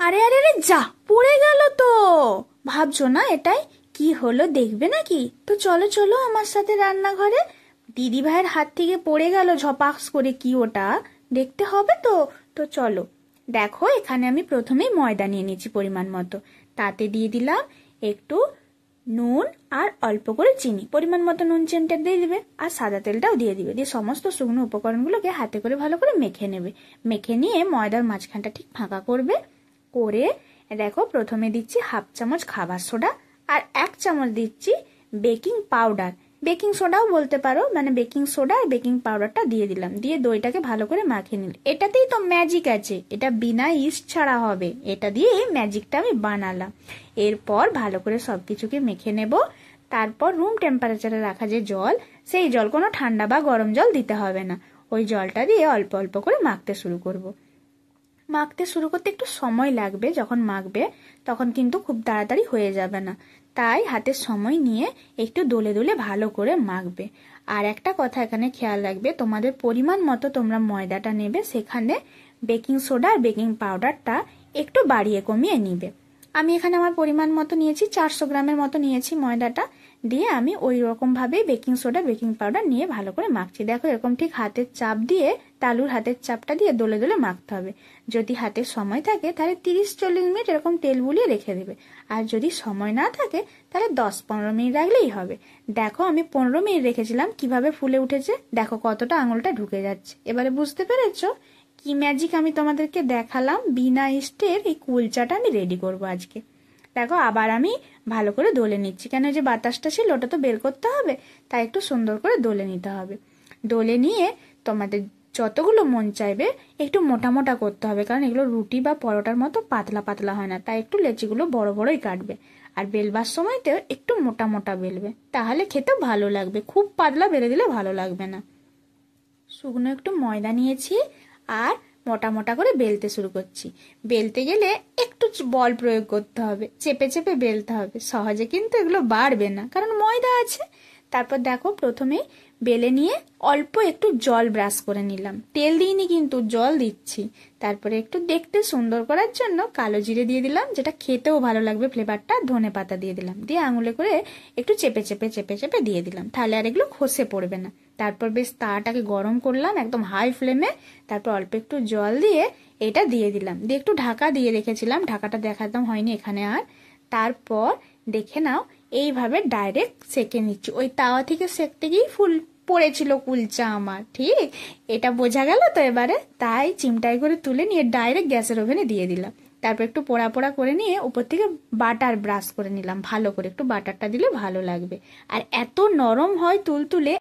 আরে আরে আরে যা, পড়ে গেল তো। ভাবছো না এটাই কি হলো, দেখবে নাকি? তো চলো চলো আমার সাথে রান্নাঘরে। দিদি ভাইয়ের হাত থেকে পড়ে গেল ঝপাস করে, কি ওটা দেখতে হবে তো। তো চলো। দেখো এখানে আমি প্রথমেই ময়দা নিয়ে নিয়েছি পরিমাণ মতো। তাতে দিয়ে দিলাম একটু নুন আর অল্প করে চিনি, পরিমাণ মতো নুন চিনিটা দিয়ে দিবে, আর সাদা তেলটাও দিয়ে দিবে। দিয়ে সমস্ত শুকনো উপকরণগুলোকে হাতে করে ভালো করে মেখে নেবে। মেখে নিয়ে ময়দার মাঝখানটা ঠিক ফাঁকা করবে। করে দেখো প্রথমে দিচ্ছি হাফ চামচ খাবার সোডা, আর 1 চামচ দিচ্ছি বেকিং পাউডার। বেকিং সোডাও বলতে পারো, মানে বেকিং সোডা আর বেকিং পাউডারটা দিয়ে দিলাম। দিয়ে দইটাকে ভালো করে মাখিয়ে নিল। এটাতেই তো ম্যাজিক আছে, এটা বিনা ইস্ট ছাড়া হবে। এটা দিয়ে ম্যাজিকটা আমি বানালাম। এরপর ভালো করে সবকিছুকে মেখে নেব। তারপর রুম টেম্পারেচারে রাখা যে জল, সেই জল, কোনো ঠান্ডা বা গরম জল দিতে হবে না। ওই জলটা দিয়ে অল্প অল্প করে মাখতে শুরু করব। মাখতে শুরু করতে একটু সময় লাগবে, যখন মাখবে তখন কিন্তু খুব তাড়াতাড়ি হয়ে যাবে না। তাই হাতে সময় নিয়ে একটু দোলে দোলে ভালো করে মাখবে। আর একটা কথা এখানে খেয়াল রাখবে, তোমাদের পরিমাণ মতো তোমরা ময়দাটা নেবে, সেখানে বেকিং সোডা আর বেকিং পাউডারটা একটু বাড়িয়ে কমিয়ে নিবে। আমি এখানে আমার পরিমাণ মতো নিয়েছি, 400 গ্রামের মতো নিয়েছি ময়দাটা। দিয়ে আমি ওই রকম ভাবে বেকিং সোডা বেকিং পাউডার নিয়ে ভালো করে মাখছি। দেখো এরকম ঠিক হাতের চাপ দিয়ে, তালুর হাতের চাপটা দিয়ে দোলে দোলে মাখতে হবে। যদি হাতে সময় থাকে তাহলে 30-40 মিনিট এরকম তেল বুলিয়ে রেখে দেবে। আর যদি সময় না থাকে তাহলে 10-15 মিনিট রাখলেই হবে। দেখো আমি 15 মিনিট রেখেছিলাম, কিভাবে ফুলে উঠেছে দেখো, কতটা আঙুলটা ঢুকে যাচ্ছে। এবারে বুঝতে পেরেছো কি ম্যাজিক আমি তোমাদেরকে দেখালাম? বিনা ইস্টের এই কুলচাটা আমি রেডি করব আজকে। দেখো আবার আমি ভালো করে দোলে নিচ্ছি, কেন যে বাতাসটা ছিল ওটা তো বের করতে হবে, তাই একটু সুন্দর করে দোলে নিতে হবে। দোলে নিয়ে তোমাদের যতগুলো মন চাইবে একটু মোটা মোটা করতে হবে, কারণ এগুলো রুটি বা পরোটার মতো পাতলা পাতলা হয় না, তাই একটু লেচিগুলো বড় বড়ই কাটবে। আর বেলবার সময়তেও একটু মোটা মোটা বেলবে, তাহলে খেতে ভালো লাগবে। খুব পাতলা বেলে দিলে ভালো লাগবে না। শুকনো একটু ময়দা নিয়েছি আর মোটা মোটা করে বেলতে শুরু করছি। বেলতে গেলে একটু বল প্রয়োগ করতে হবে, চেপে চেপে বেলতে হবে। সহজে কিন্তু এগুলো বাড়বে না, কারণ ময়দা আছে। তারপর দেখো প্রথমে বেলে নিয়ে অল্প একটু জল ব্রাশ করে নিলাম, তেল দিইনি কিন্তু জল দিচ্ছি। তারপরে একটু দেখতে সুন্দর করার জন্য কালো জিরে দিয়ে দিলাম, যেটা খেতেও ভালো লাগবে ফ্লেভারটা। ধনে পাতা দিয়ে দিলাম, দিয়ে আঙুলে করে একটু চেপে চেপে চেপে চেপে দিয়ে দিলাম, তাহলে আর এগুলো খসে পড়বে না। তারপর বেশ তাওয়াটাকে গরম করলাম একদম হাই ফ্লেমে। তারপর অল্প একটু জল দিয়ে এটা দিয়ে দিলাম, দিয়ে একটু ঢাকা দিয়ে রেখেছিলাম, ঢাকাটা দেখাতাম হয়নি এখানে আর। তারপর দেখে নাও এইভাবে ডাইরেক্ট সেকে নিচ্ছি। ওই তাওয়া থেকে সেকতে গিয়েই ফুল পড়েছিল কুলচা আমার, ঠিক? এটা বোঝা গেল তো এবারে? তাই চিমটাই করে তুলে নিয়ে ডাইরেক্ট গ্যাসের ওভেনে দিয়ে দিলাম। তারপর একটু পোড়া পোড়া করে নিয়ে উপর থেকে বাটার ব্রাশ করে নিলাম, ভালো করে একটু বাটারটা দিলে ভালো লাগবে। আর এত নরম হয় তুলতুলে।